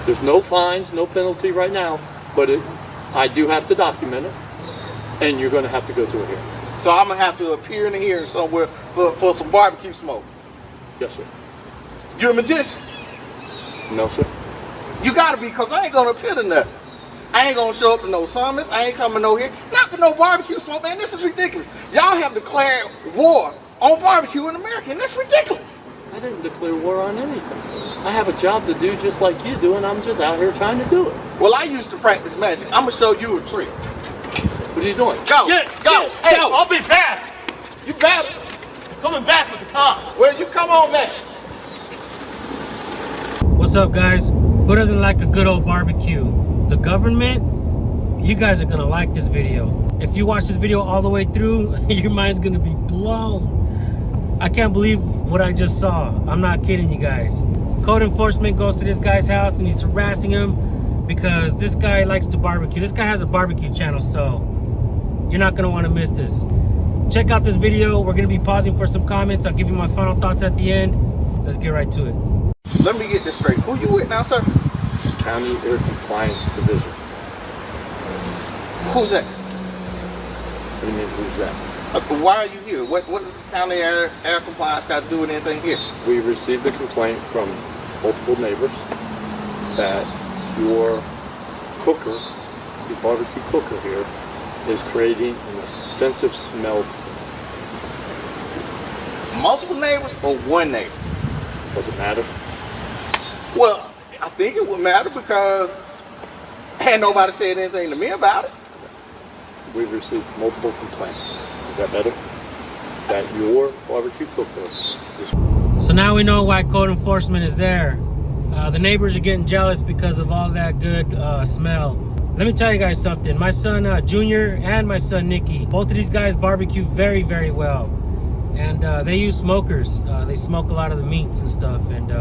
There's no fines, no penalty right now, but I do have to document it, and you're going to have to go through a hearing. So I'm going to have to appear in the hearing somewhere for some barbecue smoke? Yes, sir. You're a magician? No, sir. You got to be, because I ain't going to appear to nothing. I ain't going to show up to no summits. I ain't coming no here. Not for no barbecue smoke, man. This is ridiculous. Y'all have declared war on barbecue in America, and that's ridiculous. I didn't declare war on anything. I have a job to do just like you do, and I'm just out here trying to do it. Well, I used to practice magic. I'm going to show you a trick. What are you doing? Go. Go. Hey, go. I'll be back. You better. Coming back with the cops. Well, you come on back. What's up, guys? Who doesn't like a good old barbecue? The government? You guys are gonna like this video. If you watch this video all the way through, your mind's gonna be blown. I can't believe what I just saw. I'm not kidding you guys. Code enforcement goes to this guy's house and he's harassing him because this guy likes to barbecue. This guy has a barbecue channel, so you're not gonna wanna miss this. Check out this video. We're gonna be pausing for some comments. I'll give you my final thoughts at the end. Let's get right to it. Let me get this straight. Who you with now, sir? County Air Compliance Division. Who's that? What do you mean, who's that? Why are you here? What does County Air Compliance got to do with anything here? We received a complaint from multiple neighbors that your cooker, your barbecue cooker here, is creating an offensive smell. Multiple neighbors or one neighbor? Does it matter? Well, I think it would matter because ain't nobody said anything to me about it. We've received multiple complaints. Is that better? That your barbecue cooker is... So now we know why code enforcement is there. The neighbors are getting jealous because of all that good smell. Let me tell you guys something. My son Junior and my son Nicky, both of these guys barbecue very, very well. And they use smokers. They smoke a lot of the meats and stuff. And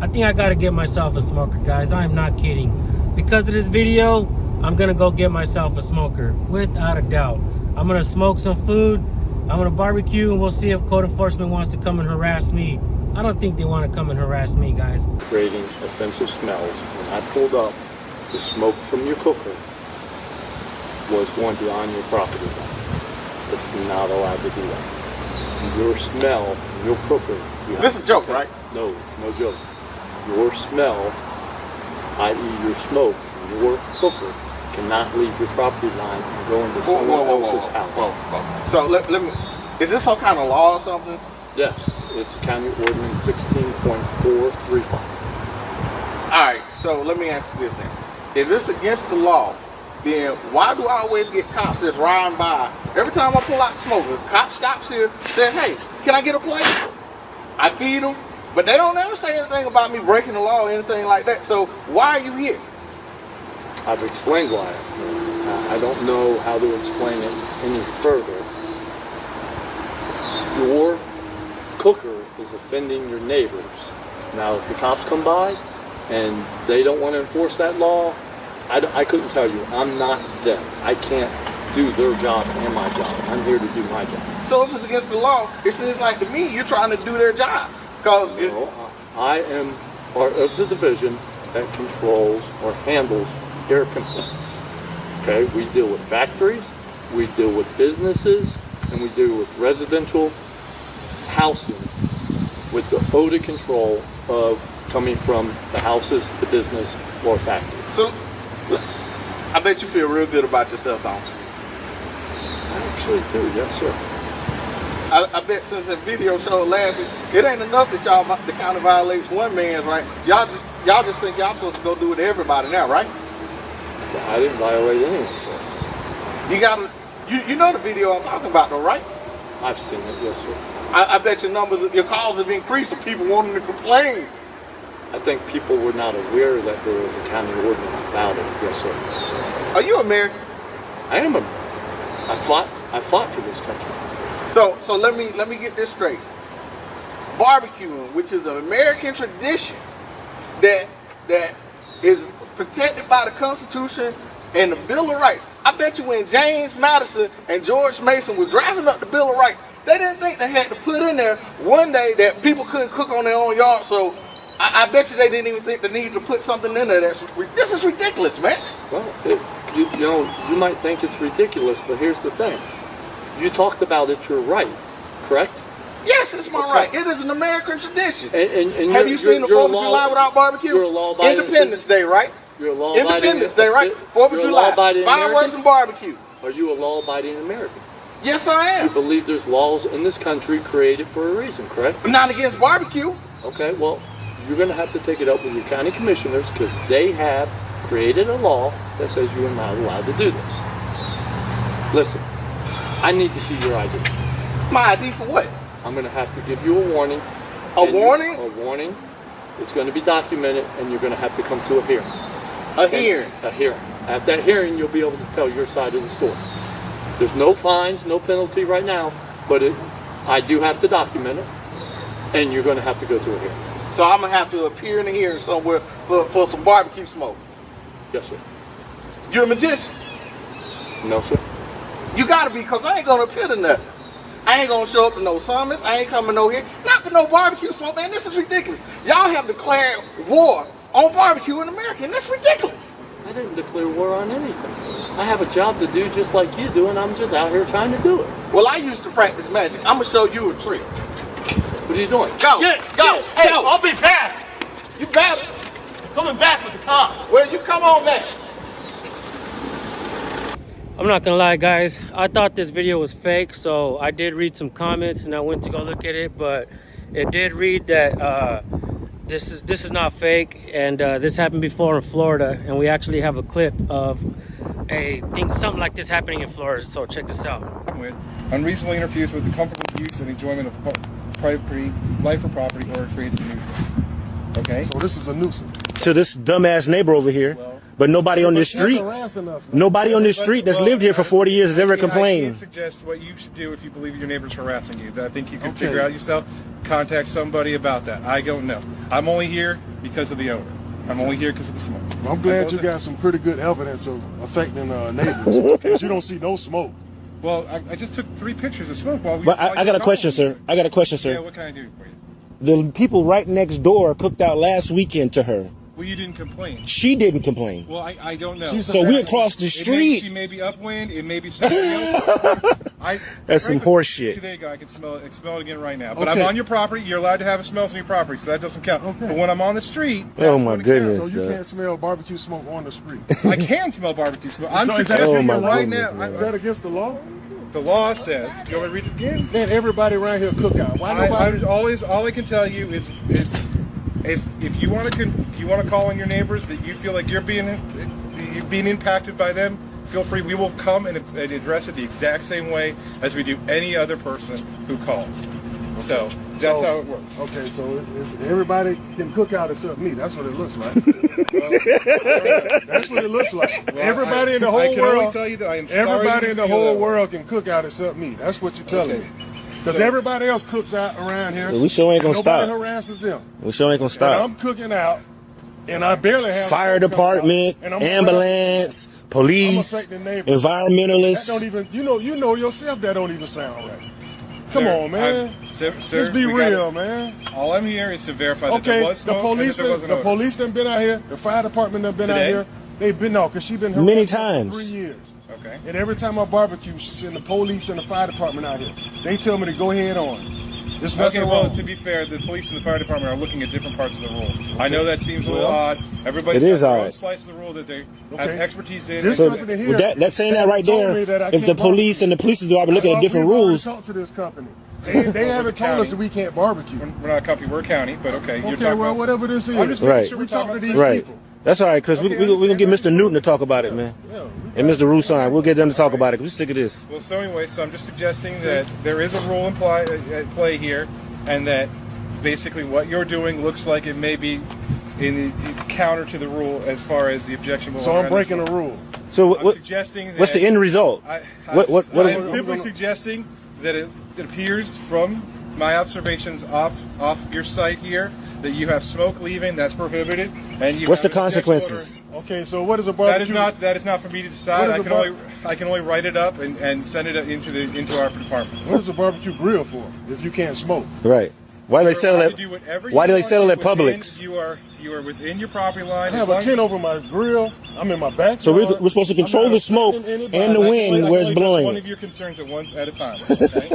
I think I gotta get myself a smoker, guys. I am not kidding. Because of this video, I'm gonna go get myself a smoker, without a doubt. I'm gonna smoke some food, I'm gonna barbecue, and we'll see if code enforcement wants to come and harass me. I don't think they wanna come and harass me, guys. Creating offensive smells. When I pulled up, the smoke from your cooker was going beyond your property line. It's not allowed to do that. Your smell from your cooker... This is a joke, right? No, it's no joke. Your smell, i.e. your smoke from your cooker, cannot leave your property line and go into someone else's house. So let me, is this some kind of law or something? Yes, it's County Ordinance 16.435. Alright, so let me ask you this then. If it's against the law, then why do I always get cops that's riding by? Every time I pull out the smoker, cop stops here, says, hey, can I get a plate? I feed them, but they don't ever say anything about me breaking the law or anything like that. So why are you here? I've explained why. I don't know how to explain it any further. Your cooker is offending your neighbors. Now, if the cops come by and they don't want to enforce that law, I couldn't tell you. I'm not them. I can't do their job and my job. I'm here to do my job. So if it's against the law, it seems like to me you're trying to do their job. Because I am part of the division that controls or handles air complaints. Okay, we deal with factories, we deal with businesses, and we deal with residential housing with the odor control of coming from the houses, the business, or factory. So I bet you feel real good about yourself, don't you? I actually do, yes sir. I bet since that video showed last week, it ain't enough that the county violates one man's right. Y'all just think y'all supposed to go do it to everybody now, right? I didn't violate anyone's rights. You know the video I'm talking about though, right? I've seen it, yes sir. I bet your calls have increased of people wanting to complain. I think people were not aware that there was a county ordinance about it, yes sir. Are you American? I am I fought for this country. So let me get this straight. Barbecuing, which is an American tradition that is protected by the Constitution and the Bill of Rights. I bet you when James Madison and George Mason were drafting up the Bill of Rights, they didn't think they had to put in there one day that people couldn't cook on their own yard, so I bet you they didn't even think the need to put something in there. This is ridiculous, man. Well, you might think it's ridiculous, but here's the thing. You talked about it's your right, correct? Yes, it's my right. It is an American tradition. And have you seen the 4th of July without barbecue? You're a law-abiding Independence Day, right? You're a law-abiding Independence Day, right? 4th of July. Fireworks and barbecue. Are you a law-abiding American? Yes, I am. You believe there's laws in this country created for a reason, correct? I'm not against barbecue. Okay, well, you're going to have to take it up with your county commissioners because they have created a law that says you are not allowed to do this. Listen, I need to see your ID. My ID for what? I'm going to have to give you a warning. A warning? A warning. It's going to be documented, and you're going to have to come to a hearing. A hearing? A hearing. At that hearing, you'll be able to tell your side of the story. There's no fines, no penalty right now, but I do have to document it, and you're going to have to go to a hearing. So I'm going to have to appear in a hearing somewhere for some barbecue smoke? Yes, sir. You're a magician? No, sir. You got to be, because I ain't going to appear to nothing. I ain't going to show up to no summits. I ain't coming no here. Not for no barbecue smoke, man. This is ridiculous. Y'all have declared war on barbecue in America, and that's ridiculous. I didn't declare war on anything. I have a job to do just like you do, and I'm just out here trying to do it. Well, I used to practice magic. I'm going to show you a trick. What are you doing? Go. Go. Hey, go. I'll be back. You better. Coming back with the cops. Well, you come on back. I'm not gonna lie, guys. I thought this video was fake, so I did read some comments and I went to go look at it, but it did read that this is not fake, and this happened before in Florida, and we actually have a clip of something like this happening in Florida. So check this out. Unreasonably interferes with the comfortable use and enjoyment of property, life or property, or creates a nuisance. Okay? So this is a nuisance. To this dumbass neighbor over here. Well, but nobody on this street, nobody on this street that's lived here for 40 years has ever I complained. can't suggest what you should do if you believe your neighbor's harassing you. I think you can figure out yourself, contact somebody about that. I don't know. I'm only here because of the owner. I'm only here because of the smoke. Well, I'm glad you got some pretty good evidence of affecting neighbors, because you don't see no smoke. Well, I just took 3 pictures of smoke while we. But I got a question, sir. I got a question, sir. Yeah, what can I do for you? The people right next door cooked out last weekend to her. Well, you didn't complain. She didn't complain. Well, I don't know. So we're across the street. She may be upwind. It may be something else. That's some horse shit. See, there you go. I can smell it. Smell it again right now. But I'm on your property. You're allowed to have smells on your property, so that doesn't count. Okay. But when I'm on the street, Oh that's my when it goodness. counts. So you can't smell barbecue smoke on the street. I can smell barbecue smoke. I'm So is that suggesting against the right law? now. Is that against the law? The law says. Do you want me to read it again? Man, everybody around here cook out. Why nobody? All I can tell you is if you want to call on your neighbors that you feel like you're being impacted by them, feel free. We will come and address it the exact same way as we do any other person who calls. So that's how it works. Okay, so everybody can cook out except me. That's what it looks like. That's what it looks like. Well, everybody in the whole I can world. only tell you that I am sorry Everybody you in the feel whole that way. world can cook out except me. That's what you're telling me. Because everybody else cooks out around here. Well, we sure ain't gonna Nobody stop. harasses them. We sure ain't gonna And stop. I'm cooking out, and I barely have Fire smoke coming department, out, and I'm ambulance, I'm police, affecting neighbors. That environmentalists. don't even, you know yourself that don't even sound right. Come Sir, on, man. Sir, Let's be real, man. All I'm here is to verify that there Okay, was the smoke police, and that there wasn't the odor. police done been out here. The fire department done been Today? out here. They've been out because she been harassed Many for times. 3 years. Okay. And every time I barbecue, she send the police and the fire department out here. They tell me to go ahead on. There's nothing Okay, well, wrong. to be fair, the police and the fire department are looking at different parts of the rule. I know that seems a little odd. Everybody's It is got their own odd. slice of the rule that they have Okay. expertise in. This So company here, with that's saying that right told there. me that I If the can't police and the police are looking at different We've already rules, talked to this company. They haven't told us that we can't barbecue. We're not a company, we're a county, but okay. You're Okay, talking well, about, whatever this is. I'm just making Right. sure We we're talk talking to about these right? people. That's all right, Chris. Okay, We're gonna get Mr. Newton to talk about it, man. And Mr. Roussan, we'll get them to talk about it. 'Cause we're sick of this. Well, so anyway, so I'm just suggesting that there is a rule at play here, and that basically what you're doing looks like it may be in counter to the rule as far as the objection. So I'm breaking a rule. So I'm suggesting that what's the end result? What I'm simply suggesting that it appears from my observations off your site here that you have smoke leaving. That's prohibited. And you What's have the an objection consequences? Okay, so what is a barbecue? That is not for me to decide. What is I can only write it up and send it into our department. What is a barbecue grill for if you can't smoke? Right. Why do they You're settle allowed at? to do whatever you Why do they want. settle You're at Publix? You are within your property line. I have a tent over my grill. I'm in my backyard. So we're supposed to control I'm not the smoke affecting anybody. and the wind where it's blowing. One of your concerns at a time. Okay?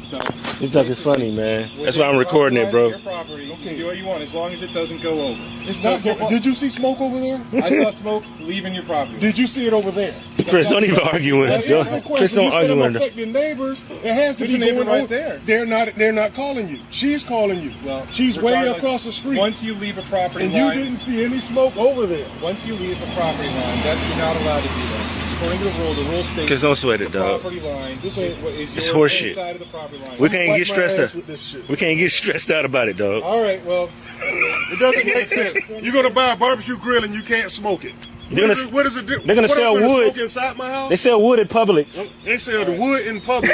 So This stuff is funny, man. That's why I'm within recording your it, bro. Your property, you can do what you want as long as it doesn't go over. It's So not, did you see smoke over there? I saw smoke leaving your property. Did you see it over there? Chris, don't even argue with him. That's my Chris, question. don't You said argue I'm with him. affecting neighbors. It has to There's be a neighbor going right on. there. They're not calling you. She's calling you. Well, She's way regardless, across the street. Once you leave a property and you line, didn't see any smoke over there. once you leave a property line, you're not allowed to do that. According to the rule states Chris, don't sweat it, the dog. property line This is ain't- what is It's your horseshit. inside of the property line. We can't Wipe get my stressed ass out. with this shit. We can't get stressed out about it, dog. All right, well, It doesn't make sense. You're gonna buy a barbecue grill and you can't smoke it. They're gonna- What does it do? they're gonna What, sell I'm gonna wood. Smoke inside my house? They sell wood at Publix. They sell the wood in public.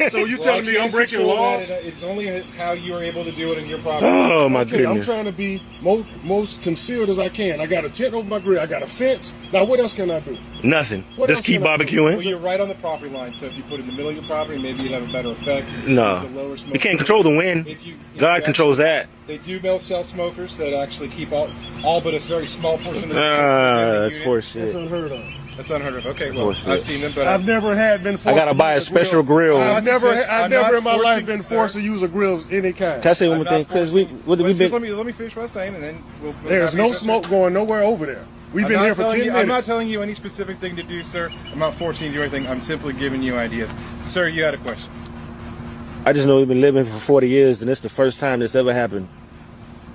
So you telling me I'm breaking laws? It's only how you are able to do it in your property. Oh my Okay, I'm goodness. trying to be most concealed as I can. I got a tent over my grill. I got a fence. Now what else can I do? Nothing. What Just else keep can I do? Well, barbecuing. you're right on the property line, so if you put it in the middle of your property, maybe you'd have a better effect. No. It's a lower smoke. We can't control the wind. If God controls that. They do sell smokers that actually keep all but a very small portion of the That's unit. horseshit. That's unheard of. That's unheard of. Okay, well, Bullshit. I've seen them, but I've never been I forced gotta to buy a use special grill. I've never I'm not in my life forcing been you, forced sir. to use a grill of any kind. Can I say one I'm more thing? not Because forcing- we've just been. let me finish what I'm saying, and then we'll There's have no you- smoke going nowhere over there. We've I'm been not here for telling 10 you- minutes. I'm not telling you any specific thing to do, sir. I'm not forcing you to do anything. I'm simply giving you ideas. Sir, you had a question. I just know we've been living for 40 years, and it's the first time this ever happened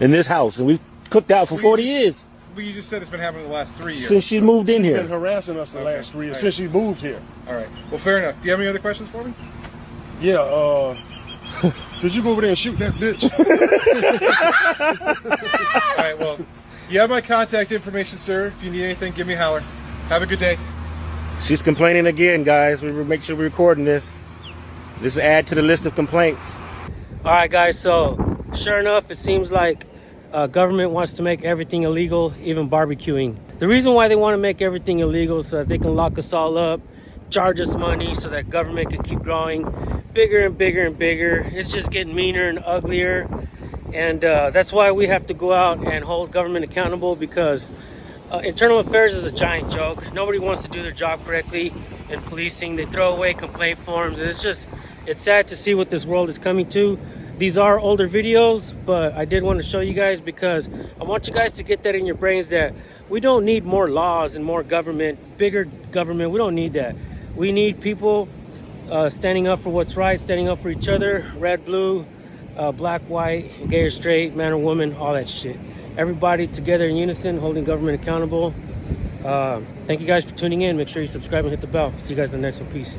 in this house, and we've cooked out for 40 years Well, you just said it's been happening the last 3 years. since she moved in She's been here. harassing us the last 3 years All right. since she moved here. All right. Well, fair enough. Do you have any other questions for me? Yeah, could you go over there and shoot that bitch? All right. Well, you have my contact information, sir. If you need anything, give me a holler. Have a good day. She's complaining again, guys. We will make sure we're recording this. This is add to the list of complaints. All right, guys. So, sure enough, it seems like government wants to make everything illegal, even barbecuing. The reason why they want to make everything illegal is so that they can lock us all up, charge us money, so that government can keep growing bigger and bigger and bigger. It's just getting meaner and uglier, and that's why we have to go out and hold government accountable, because internal affairs is a giant joke. Nobody wants to do their job correctly in policing. They throw away complaint forms, and it's sad to see what this world is coming to. These are older videos, but I did want to show you guys because I want you guys to get that in your brains that we don't need more laws and more government, bigger government. We don't need that. We need people standing up for what's right, standing up for each other, red, blue, black, white, gay or straight, man or woman, all that shit. Everybody together in unison, holding government accountable. Thank you guys for tuning in. Make sure you subscribe and hit the bell. See you guys in the next one. Peace.